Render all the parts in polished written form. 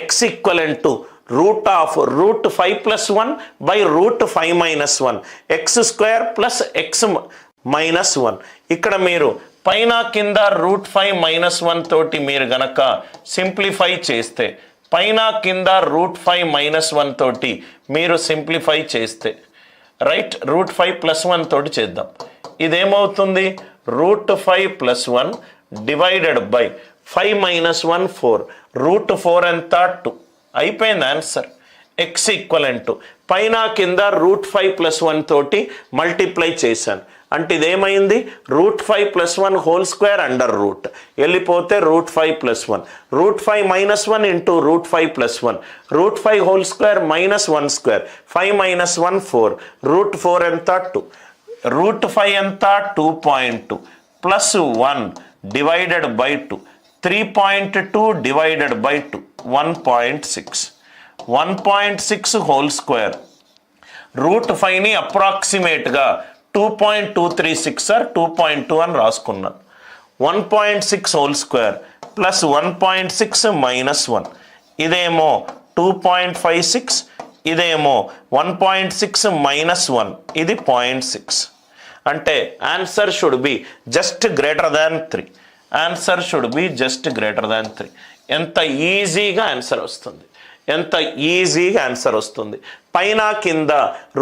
x equivalent to root of root 5 plus 1 by root 5 minus 1 X square plus X minus 1. ఇక్కడ మీరు పైన కింద route 5 minus 1 తోటి మీరు గనక సింప్లిఫై చేస్తే, పైన కింద రూట్ 5 మైనస్ 1 తోటి మీరు సింప్లిఫై చేస్తే, రైట్, రూట్ 5 ప్లస్ 1 తోటి చేద్దాం. ఇదేమవుతుంది? Root 5 plus 1 divided by 5 minus 1 4, root 4 ఎంత 2. అయిపోయింది ఆన్సర్. ఎక్స్ ఈక్వలెంట్ పైన కింద రూట్ 5 ప్లస్ 1 తోటి మల్టిప్లై చేశాను అంటే ఇదేమైంది? Root 5 plus 1 whole square under root వెళ్ళిపోతే root 5 plus 1, root 5 minus 1 into root 5 plus 1, root 5 whole square minus 1 square, 5 minus 1 4, root 4 ఎంత 2, రూట్ 5 ఎంత 2.2 plus 1 divided by 2, 3.2 divided by 2 1.6, 1.6 whole square. Root 5ని అప్రాక్సిమేట్గా 2.236 sir 2.2 అని రాసుకున్నాను. 1.6 హోల్ స్క్వేర్ ప్లస్ 1.6 మైనస్ 1, ఇదేమో 2.56, ఇదేమో 1.6 minus 1, ఇది 0.6. అంటే answer should be just greater than 3. Answer should be just greater than 3. ఎంత ఈజీగా ఆన్సర్ వస్తుంది, ఎంత ఈజీగా ఆన్సర్ వస్తుంది. పైన కింద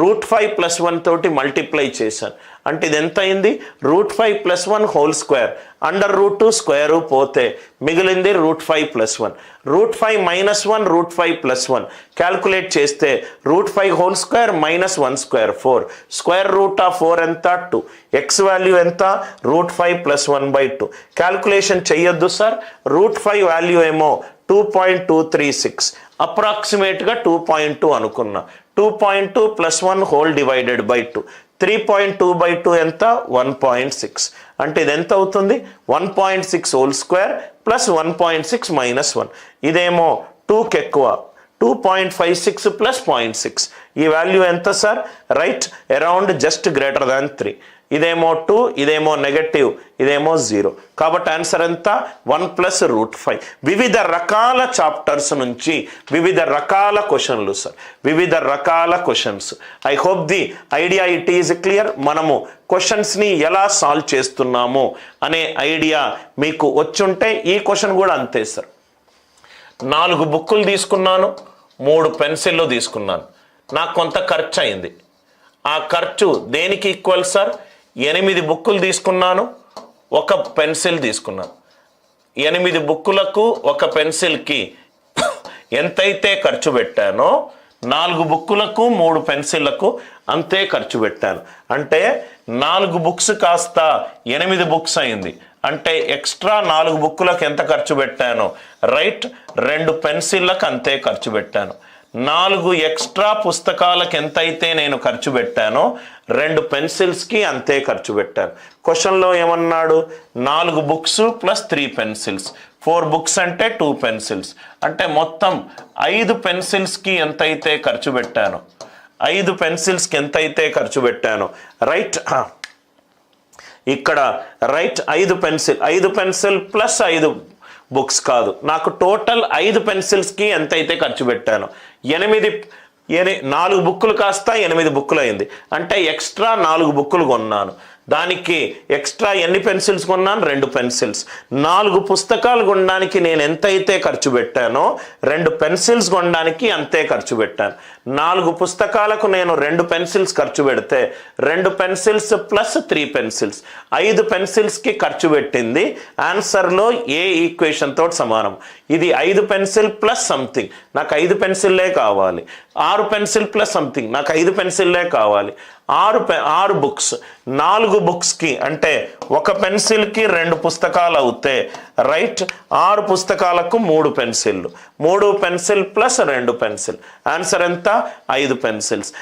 రూట్ 5 ప్లస్ 1 తోటి మల్టిప్లై చేశాను అంటే ఇది ఎంత అయింది? Root 5 plus 1 whole square under root 2 square పోతే మిగిలింది root 5 plus 1, root 5 minus 1 root 5 plus 1 calculate చేస్తే root 5 whole square minus 1 square 4, square root of 4 ఎంత 2, ఎక్స్ వాల్యూ ఎంత? Root 5 plus 1/2. క్యాల్కులేషన్ చెయ్యొద్దు సార్, రూట్ 5 వాల్యూ ఏమో 2.236, అప్రాక్సిమేట్గా 2.2 అనుకున్నా. 2.2 ప్లస్ 1 హోల్ డివైడెడ్ బై 2, 3.2/2 ఎంత? 1.6. అంటే ఇది ఎంత అవుతుంది? 1.6 హోల్ స్క్వేర్ ప్లస్ 1.6 మైనస్ 1, ఇదేమో 2కి ఎక్కువ 2.56 ప్లస్ 0.6, ఈ వాల్యూ ఎంత sir? Right, around just greater than 3. ఇదేమో 2, ఇదేమో నెగటివ్, ఇదేమో 0. కాబట్టి ఆన్సర్ ఎంత? 1 ప్లస్ రూట్ 5. వివిధ రకాల చాప్టర్స్ నుంచి వివిధ రకాల క్వశ్చన్లు సార్, వివిధ రకాల questions. I hope the idea it is clear. మనము క్వశ్చన్స్ని ఎలా సాల్వ్ చేస్తున్నాము అనే ఐడియా మీకు వచ్చుంటే, ఈ క్వశ్చన్ కూడా అంతే సార్. 4 బుక్కులు తీసుకున్నాను, 3 పెన్సిళ్ళు తీసుకున్నాను, నాకు కొంత ఖర్చు అయింది. ఆ ఖర్చు దేనికి ఈక్వల్ సార్? 8 బుక్కులు తీసుకున్నాను, 1 పెన్సిల్ తీసుకున్నాను. 8 బుక్కులకు 1 పెన్సిల్కి ఎంతైతే ఖర్చు పెట్టానో 4 బుక్కులకు 3 పెన్సిళ్లకు అంతే ఖర్చు పెట్టాను. అంటే 4 బుక్స్ కాస్త 8 బుక్స్ అయింది. అంటే ఎక్స్ట్రా 4 బుక్కులకు ఎంత ఖర్చు పెట్టాను? రైట్, 2 పెన్సిళ్ళకు అంతే ఖర్చు పెట్టాను. 4 ఎక్స్ట్రా పుస్తకాలకు ఎంతైతే నేను ఖర్చు పెట్టానో 2 పెన్సిల్స్కి అంతే ఖర్చు పెట్టాను. క్వశ్చన్లో ఏమన్నాడు? 4 బుక్స్ ప్లస్ 3 పెన్సిల్స్, 4 బుక్స్ అంటే 2 పెన్సిల్స్, అంటే మొత్తం 5 పెన్సిల్స్కి ఎంతైతే ఖర్చు పెట్టానో, 5 పెన్సిల్స్కి ఎంతైతే ఖర్చు పెట్టానో, రైట్, ఇక్కడ రైట్ 5 పెన్సిల్ ప్లస్ 5 బుక్స్ కాదు, నాకు టోటల్ 5 పెన్సిల్స్కి ఎంతైతే ఖర్చు పెట్టాను. 4 బుక్కులు కాస్త 8 బుక్కులు అయింది. అంటే ఎక్స్ట్రా 4 బుక్కులు కొన్నాను. దానికి ఎక్స్ట్రా ఎన్ని పెన్సిల్స్ కొన్నాను? 2 పెన్సిల్స్. 4 పుస్తకాలు కొనడానికి నేను ఎంతైతే ఖర్చు పెట్టానో 2 పెన్సిల్స్ కొనడానికి అంతే ఖర్చు పెట్టాను. 4 పుస్తకాలకు నేను 2 పెన్సిల్స్ ఖర్చు పెడితే 2 పెన్సిల్స్ ప్లస్ 3 పెన్సిల్స్, 5 పెన్సిల్స్కి ఖర్చు పెట్టింది ఆన్సర్లో ఏ ఈక్వేషన్ తోటి సమానం. ఇది 5 పెన్సిల్ ప్లస్ సంథింగ్, నాకు 5 పెన్సిల్లే కావాలి. 6 పెన్సిల్ ప్లస్ సంథింగ్, నాకు 5 పెన్సిల్లే కావాలి. 6 బుక్స్, 4 బుక్స్కి అంటే 1 పెన్సిల్కి 2 పుస్తకాలు అవుతే రైట్, 6 పుస్తకాలకు 3 పెన్సిళ్ళు, 3 పెన్సిల్ ప్లస్ 2 పెన్సిల్, ఆన్సర్ ఎంత? 5 పెన్సిల్స్.